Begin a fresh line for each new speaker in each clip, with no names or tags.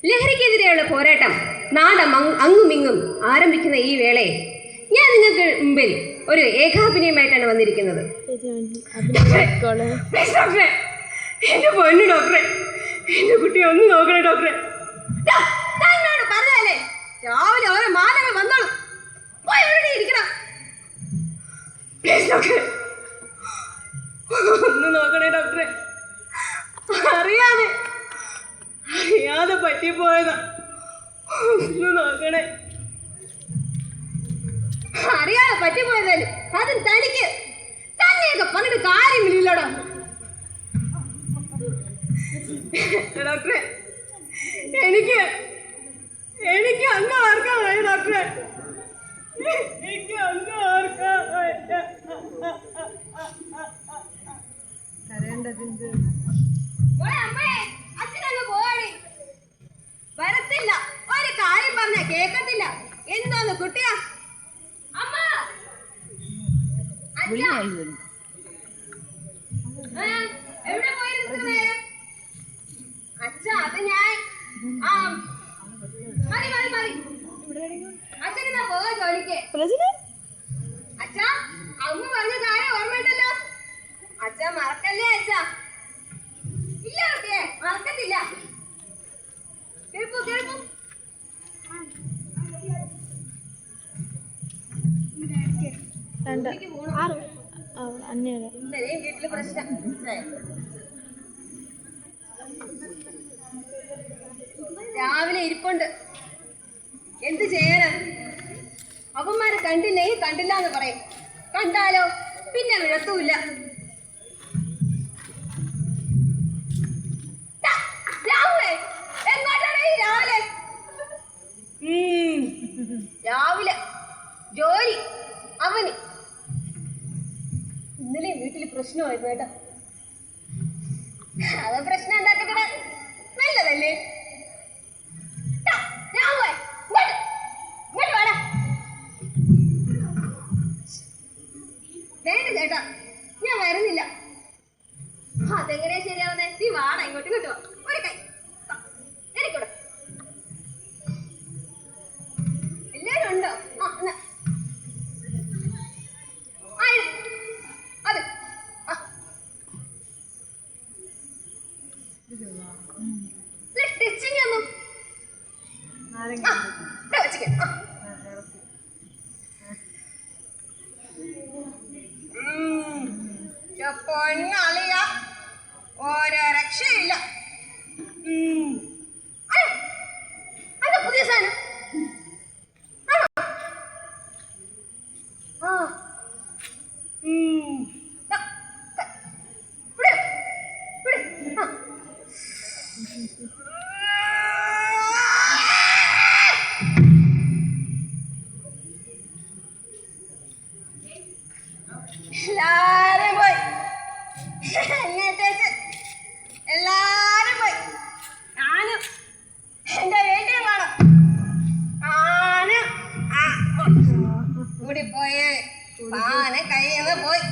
ലഹരിക്കെതിരെയുള്ള പോരാട്ടം നാടം അങ്ങുമിങ്ങും ആരംഭിക്കുന്ന ഈ വേളയെ ഞാൻ നിങ്ങൾക്ക് മുമ്പിൽ ഒരു ഏകാഭിനയമായിട്ടാണ് വന്നിരിക്കുന്നത്. എന്റെ പൊന്നു ഡോക്ടറെ, എന്റെ കുട്ടി ഒന്ന് നോക്കണേ ഡോക്ടറെ. തന്നോട് പറഞ്ഞാലേ രാവിലെ ഓരോ മാനങ്ങൾ വന്നോളൂ. എവിടെ ഇരിക്കണം ഡോക്ടറെ, ഒന്ന് നോക്കണേ ഡോക്ടറെ. അറിയാതെ പറ്റിപ്പോയതാ, ഒന്ന് നോക്കണേ. അറിയാതെ പറ്റിപ്പോയതായാലും അതും തനിക്ക് തന്നെയൊക്കെ പറഞ്ഞിട്ട് കാര്യമില്ലല്ലോടോ ഡോക്ടറെ. എനിക്ക് അന്ന് ഓർക്കാൻ വയ്യ ഡോക്ടറെ, എനിക്ക് അന്ന് ഓർക്കാൻ വയ്യ. അച്ഛനങ്ങ് പോയി വരത്തില്ല, ഒരു കാര്യം പറഞ്ഞ കേക്കത്തില്ല. എന്തോന്ന് കുട്ടിയാ അമ്മ എവിടെ പോയിരുന്നേ അച്ഛ? അത് ഞാൻ മതി അച്ഛനെന്താ പോവാ ജോലിക്ക്? അച്ഛ അമ്മ പറഞ്ഞ കാര്യം ഓർമ്മയുണ്ടല്ലോ. അച്ഛ മറക്കല്ലേ അച്ഛ? ഇല്ല കുട്ടിയെ, മറക്കത്തില്ല. കേൾപ്പു കേൾപ്പു. വീട്ടില് പ്രശ്നം. രാവിലെ ഇരിപ്പുണ്ട്, എന്ത് ചെയ്യാനാ? അവന്മാരെ കണ്ടില്ലെങ്കിൽ കണ്ടില്ല എന്ന് പറയും, കണ്ടാലോ പിന്നെ വിഴത്തുമില്ല. രാവിലെ ജോലി അവന്. ഇന്നലെ വീട്ടില് പ്രശ്നമായിരുന്നു കേട്ടോ. അത് പ്രശ്നം ഉണ്ടാക്കിട്ട് നല്ലതല്ലേ? വേണ്ട ചേട്ടാ, ഞാൻ വരുന്നില്ല. അതെങ്ങനെയാ ശരിയാവുന്നേ? നീ വാട, ഇങ്ങോട്ട് കിട്ടുവാ. ഒരു കൈ എനിക്കൂടെ. എല്ലാരും ഉണ്ടോ? അത് സ്റ്റിച്ചിങ് ഒന്നും പൊന്നളിയ, ഓരോ രക്ഷയില്ല. അത് പുതിയ സാധനം. എല്ലാരും പോയി, എല്ലാരും പോയി. ഞാനും എന്റെ വീട്ടിൽ വേണം. ഞാനും കൂടി പോയി സാധനം കയ്യിൽ നിന്ന് പോയി.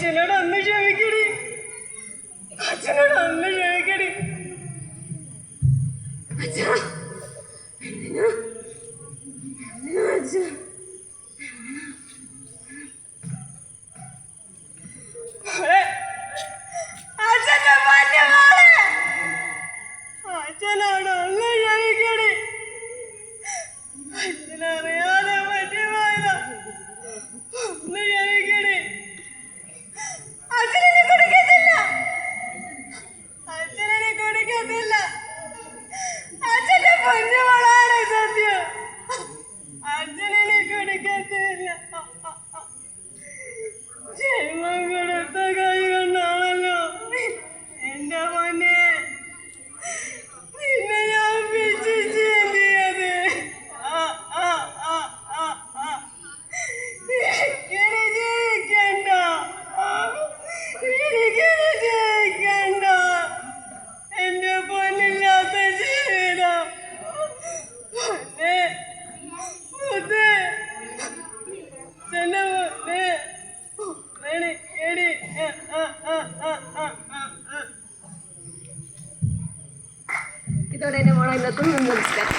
അച്ഛനോട് ഒന്ന് ക്ഷമിക്കടി, അച്ഛനോട് ഒന്ന് ക്ഷമിക്കടി. അച്ഛാ എന്തിനാ അച്ഛൻ അച്ഛൻ്റെ പൊന്നു മോളെ, അച്ഛനോട് ഒന്ന് ക്ഷമിക്കടി. അച്ഛനറിയാതെ പറ്റിപ്പോയതാ, ഒന്ന് ക്ഷമിക്കടി. അച്ഛനെ കൊടുക്കത്തില്ല, അച്ഛനെ കൊടുക്കത്തില്ല. അച്ഛൻ്റെ പൊന്നു മോളാണ് സത്യം, അച്ഛനെ കൊടുക്കത്തില്ല. ജന്മം കൊടുത്ത കൈ കൊണ്ടാണല്ലോ എന്റെ പൊന്നെ നിന്നെ ഞാൻ പിച്ചിച്ചത്. എനിക്കിനി ജയിക്കണ്ട, എനിക്കിനി ജയിക്കണ്ട. എന്റെ പൊന്നില്ലാത്ത ജീവിതം പൊന്നെ മുത്തേ, ചെന്ന മുത്തേ. ഇതോടെ എൻ്റെ മോളെ ഇന്നത്തെ നമസ്കാരം.